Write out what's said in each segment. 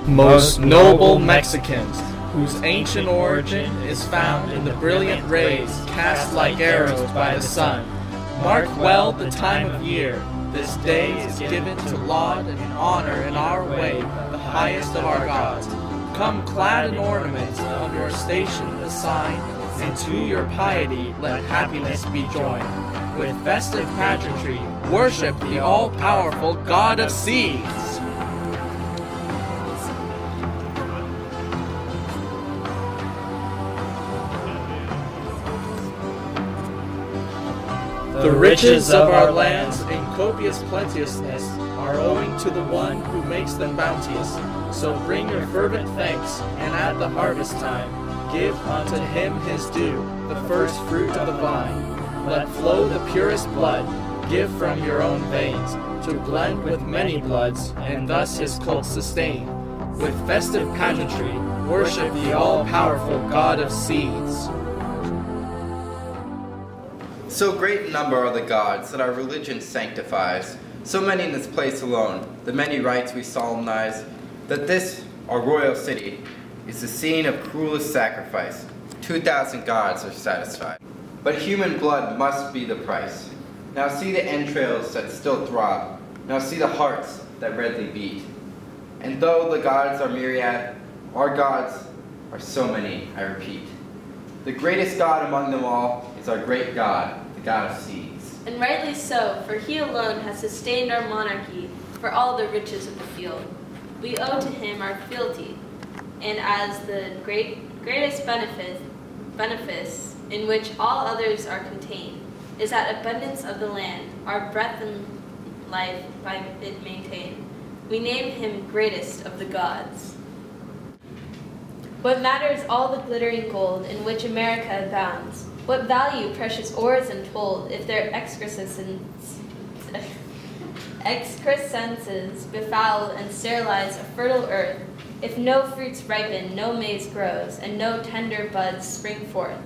most noble Mexicans, whose ancient origin is found in the brilliant rays cast like arrows by the sun. Mark well the time of year. This day is given to laud and honor in our way the highest of our gods. Come clad in ornaments of your station assigned, and to your piety let happiness be joined. With festive pageantry, worship the all-powerful God of Seeds. The riches of our lands in copious plenteousness are owing to the one who makes them bounteous. So bring your fervent thanks, and at the harvest time, give unto him his due, the first fruit of the vine. Let flow the purest blood, give from your own veins, to blend with many bloods, and thus his cult sustain. With festive pageantry, worship the all-powerful God of Seeds. So great a number are the gods that our religion sanctifies, so many in this place alone, the many rites we solemnize, that this, our royal city, is the scene of cruelest sacrifice. 2,000 gods are satisfied. But human blood must be the price. Now see the entrails that still throb. Now see the hearts that redly beat. And though the gods are myriad, our gods are so many, I repeat. The greatest God among them all is our great God, the God of Seeds. And rightly so, for he alone has sustained our monarchy for all the riches of the field. We owe to him our fealty, and as the greatest benefice in which all others are contained, is that abundance of the land, our breath and life by it maintained. We name him greatest of the gods. What matters all the glittering gold in which America abounds? What value precious ores untold if their excrescences befoul and sterilize a fertile earth, if no fruits ripen, no maize grows, and no tender buds spring forth?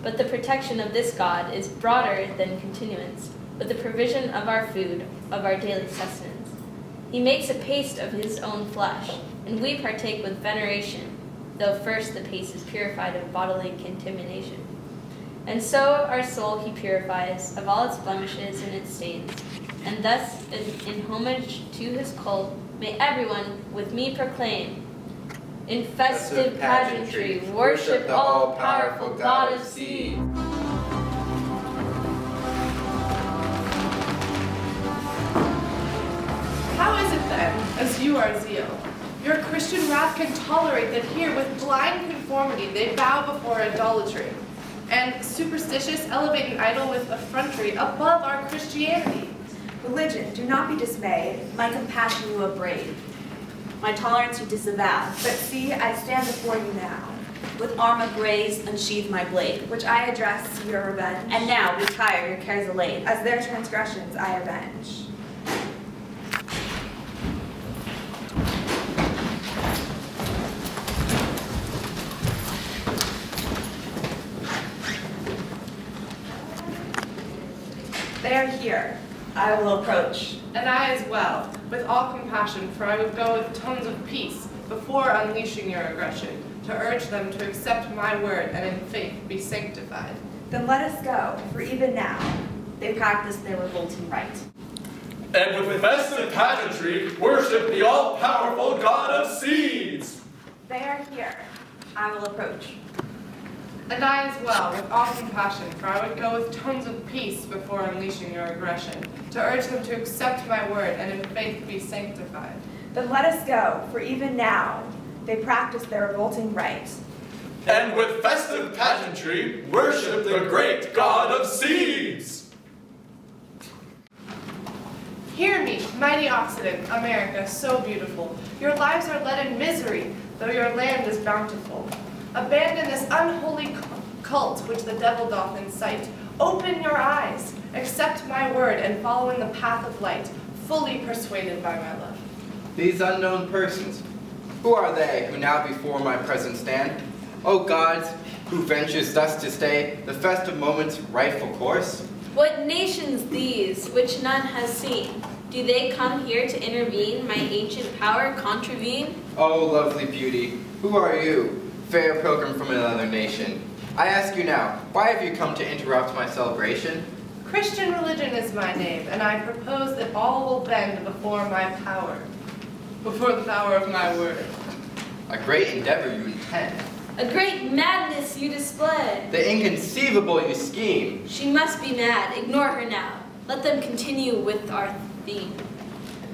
But the protection of this God is broader than continuance, with the provision of our food, of our daily sustenance. He makes a paste of his own flesh, and we partake with veneration, though first the paste is purified of bodily contamination. And so our soul he purifies of all its blemishes and its stains, and thus in homage to his cult may everyone with me proclaim, in festive pageantry, worship the all-powerful God of Seed. How is it then, as you are zeal, your Christian wrath can tolerate that here with blind conformity they bow before idolatry, and superstitious elevate an idol with effrontery above our Christianity? Religion, do not be dismayed. My compassion you upbraid. My tolerance you disavow. But see, I stand before you now. With arm upraised, unsheathe my blade. Which I address to your revenge. And now, retire, your cares allayed. As their transgressions I avenge. They are here. I will approach. And I as well, with all compassion, for I would go with tones of peace before unleashing your aggression, to urge them to accept my word and in faith be sanctified. Then let us go, for even now they practice their revolting rite. And with festive pageantry, worship the all-powerful God of Seeds. They are here. I will approach. And I as well, with all compassion, for I would go with tones of peace before unleashing your aggression, to urge them to accept my word and in faith be sanctified. Then let us go, for even now they practice their revolting rite. And with festive pageantry, worship the great God of Seeds. Hear me, mighty Occident, America, so beautiful. Your lives are led in misery, though your land is bountiful. Abandon this unholy cult which the devil doth incite. Open your eyes, accept my word, and follow in the path of light, fully persuaded by my love. These unknown persons, who are they who now before my presence stand? O gods, who ventures thus to stay the festive moment's rightful course? What nations these, which none has seen? Do they come here to intervene, my ancient power contravene? Oh, lovely beauty, who are you, fair pilgrim from another nation? I ask you now, why have you come to interrupt my celebration? Christian religion is my name, and I propose that all will bend before my power, before the power of my word. A great endeavor you intend. A great madness you display. The inconceivable you scheme. She must be mad. Ignore her now. Let them continue with our theme.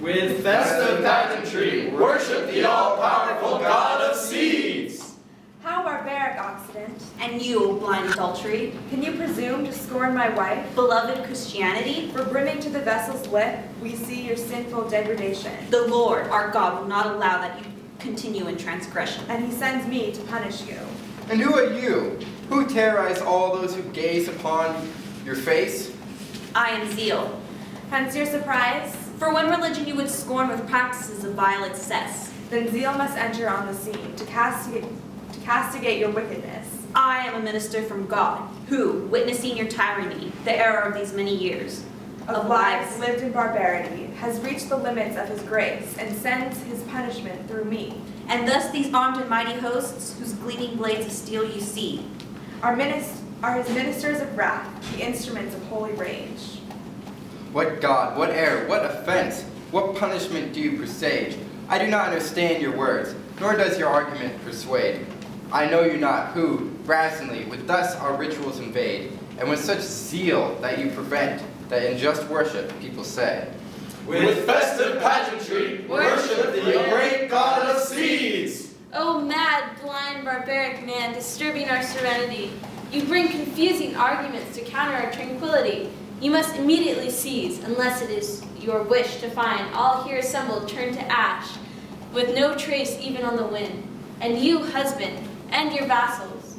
With festive pageantry, worship the all-powerful God of seeds. How barbaric, Occident. And you, blind adultery, Can you presume to scorn my wife? beloved Christianity, For brimming to the vessel's lip, we see your sinful degradation. the Lord, our God, will not allow that you continue in transgression. And he sends me to punish you. And who are you, who terrorize all those who gaze upon your face? I am zeal. Hence your surprise? For when religion you would scorn with practices of vile excess, Then zeal must enter on the scene to castigate your wickedness. I am a minister from God, who, witnessing your tyranny, the error of these many years, Of lives lived in barbarity, has reached the limits of his grace, and sends his punishment through me. and thus these armed and mighty hosts, whose gleaming blades of steel you see, Are his ministers of wrath, the instruments of holy rage. What God, what error, what offense, what punishment do you presage? I do not understand your words, nor does your argument persuade. I know you not who, brazenly, with thus our rituals invade, and with such zeal that you prevent that in just worship people say. With festive pageantry, worship the great God of seeds. O mad, blind, barbaric man, disturbing our serenity. You bring confusing arguments to counter our tranquility. You must immediately cease, unless it is your wish to find all here assembled turned to ash, with no trace even on the wind. And you, husband, and your vassals,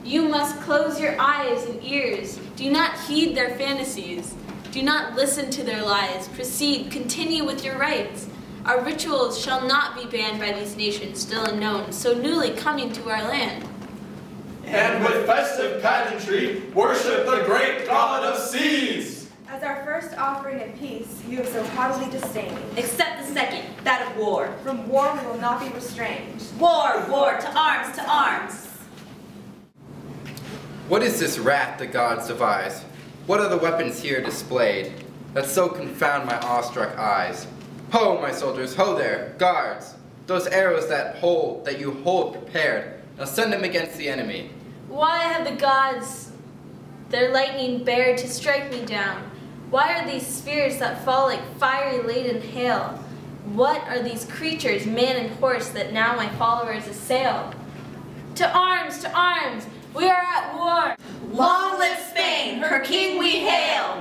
you must close your eyes and ears. Do not heed their fantasies. Do not listen to their lies. Proceed, continue with your rites. Our rituals shall not be banned by these nations still unknown, so newly coming to our land. And with festive pageantry, worship the great God of seeds. As our first offering of peace, you have so haughtily disdained. except the second, that of war. From war we will not be restrained. War, war, to arms, to arms. What is this wrath the gods devise? What are the weapons here displayed that so confound my awestruck eyes? Ho, my soldiers, ho there, guards! Those arrows that you hold prepared, now send them against the enemy. Why have the gods their lightning bared to strike me down? Why are these spirits that fall like fiery laden hail? What are these creatures, man and horse, that now my followers assail? To arms, we are at war! Long live Spain, her king we hail!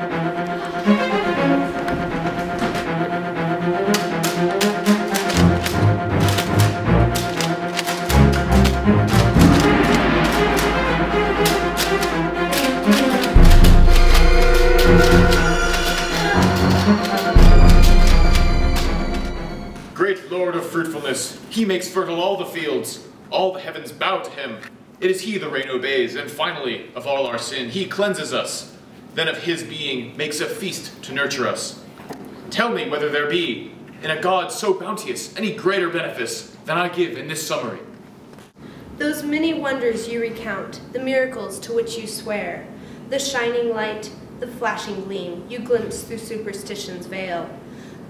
Great Lord of fruitfulness, he makes fertile all the fields. All the heavens bow to him. It is he the rain obeys, and finally, of all our sin, he cleanses us. Then of his being makes a feast to nurture us. Tell me whether there be, in a God so bounteous, any greater benefice than I give in this summary. Those many wonders you recount, the miracles to which you swear, the shining light, the flashing gleam you glimpse through superstition's veil,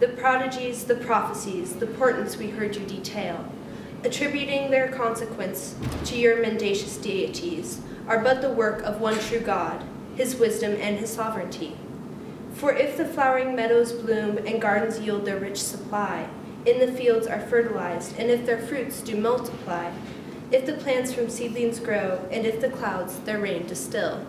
the prodigies, the prophecies, the portents we heard you detail, attributing their consequence to your mendacious deities, are but the work of one true God, his wisdom and his sovereignty. For if the flowering meadows bloom and gardens yield their rich supply, in the fields are fertilized, and if their fruits do multiply, if the plants from seedlings grow, and if the clouds their rain distill,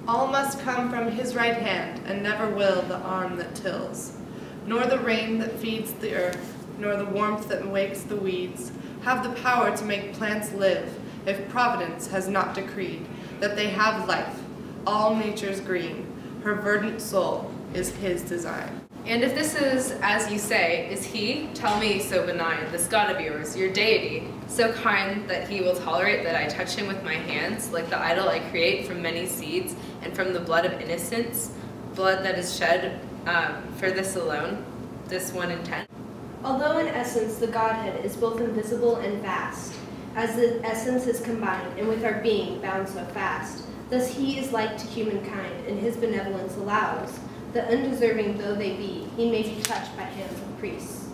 All must come from his right hand, and never will the arm that tills, nor the rain that feeds the earth, nor the warmth that wakes the weeds, have the power to make plants live, if Providence has not decreed that they have life, all nature's green, her verdant soul is his design. And if this is, as you say, is he, tell me, so benign, this God of yours, your deity, so kind that he will tolerate that I touch him with my hands, like the idol I create from many seeds, and from the blood of innocence, blood that is shed for this alone, this one intent. Although in essence the Godhead is both invisible and vast, as the essence is combined, and with our being bound so fast, thus he is like to humankind, and his benevolence allows, that undeserving though they be, he may be touched by hands of priests.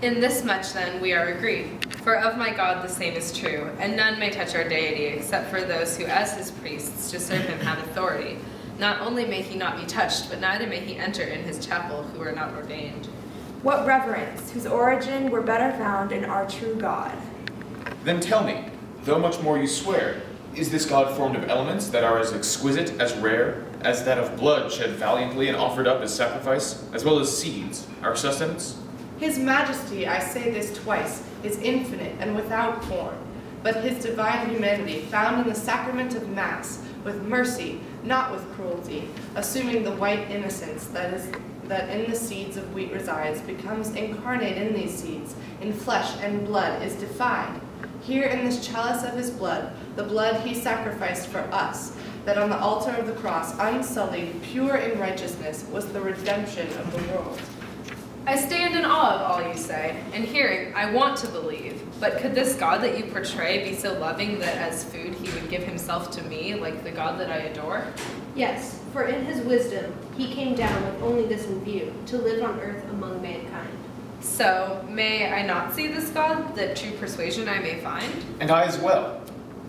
In this much, then, we are agreed. For of my God the same is true, and none may touch our deity except for those who, as his priests, to serve him have authority. Not only may he not be touched, but neither may he enter in his chapel who are not ordained. What reverence, whose origin were better found in our true God. Then tell me, though much more you swear, is this God formed of elements that are as exquisite, as rare, as that of blood shed valiantly and offered up as sacrifice, as well as seeds, our sustenance? His majesty, I say this twice, is infinite and without form, but his divine humanity found in the sacrament of Mass, with mercy, not with cruelty, assuming the white innocence that in the seeds of wheat resides, becomes incarnate in these seeds, in flesh and blood is defined. Here in this chalice of his blood, the blood he sacrificed for us, that on the altar of the cross, unsullied, pure in righteousness, was the redemption of the world. I stand in awe of all you say, and hearing, I want to believe. But could this God that you portray be so loving that as food he would give himself to me, like the God that I adore? Yes, for in his wisdom he came down with only this in view, to live on earth among mankind. So, may I not see this God, that true persuasion I may find? And I as well.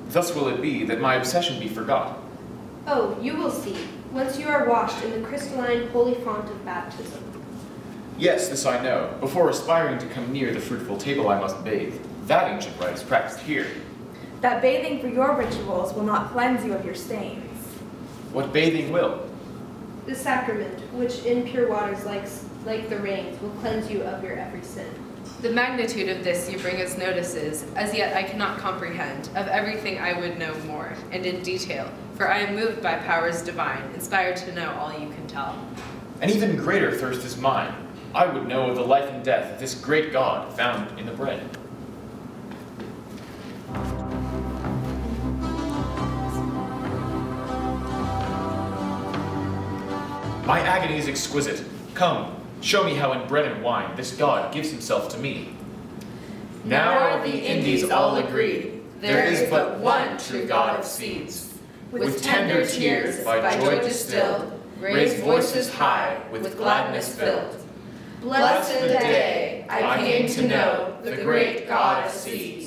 Thus will it be that my obsession be forgot. Oh, you will see, once you are washed in the crystalline holy font of baptism. Yes, this I know. Before aspiring to come near the fruitful table I must bathe. That ancient rite is practiced here. That bathing for your rituals will not cleanse you of your stains. What bathing will? The sacrament, which in pure waters like the rains, will cleanse you of your every sin. The magnitude of this you bring as notices, as yet I cannot comprehend, of everything I would know more, and in detail, for I am moved by powers divine, inspired to know all you can tell. An even greater thirst is mine. I would know of the life and death of this great God found in the bread. My agony is exquisite. Come, show me how in bread and wine this God gives himself to me. Now are the Indies all agreed, there is but one true God of seeds. With tender tears, by joy distilled, raise voices high, with gladness filled. Blessed the day I came to know the great God of seeds.